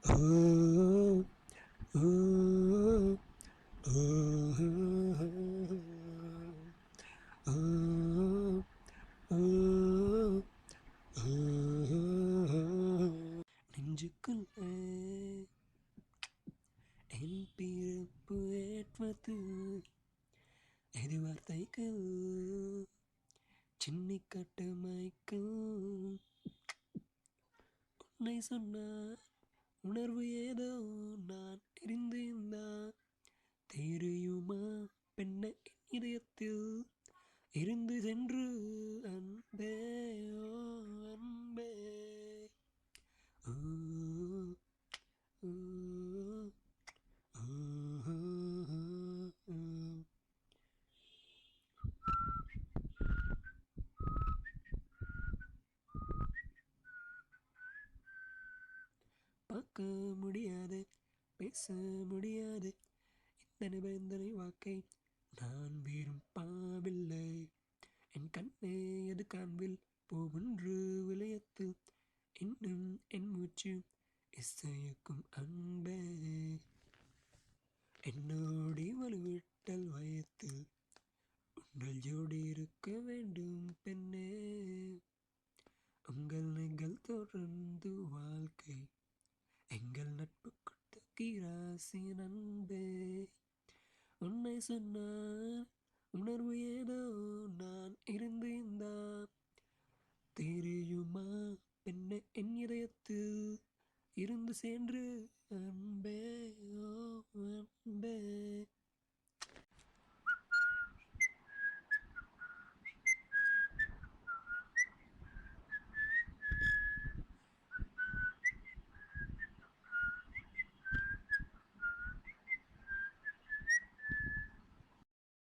Oh, oh, oh, oh, oh, நெஞ்சுக்குள்ளே என் பிறப்பு ஏற்பது எது வார்த்தைகள் சின்ன கட்டமைக்கும் உன்னை சொன்னார் உணர்வு ஏதோ நான் இருந்தேன் தெரியுமா பெண்ண என் இதயத்தில் இருந்து சென்று அன்பே ஓ அன்பே ஓ, ஓ, ஓ, ஓ, ஓ. பார்க்க முடியாது பேச முடியாது இத்தனை பயந்தனை வாக்கை நான் விரும்பவில்லை என் கண்ணே எது காண்பில் போவொன்று விளையத்து இன்னும் என் மூச்சு இசையக்கும் அன்பே என்னோடி வலுவிட்டல் வயத்து உங்கள் ஜோடி இருக்க வேண்டும் பெண்ணே உங்கள் நீங்கள் தொடர்ந்து வாழ்க்கை எங்கள் நட்பு கொட்ட கிராசி நண்பே உன்னை சொன்னார் உணர்வு ஏதோ நான் இருந்தேன் தெரியுமா பெண்ணை என் இதயத்தில் இருந்து சென்று அன்பே ஓ அன்பே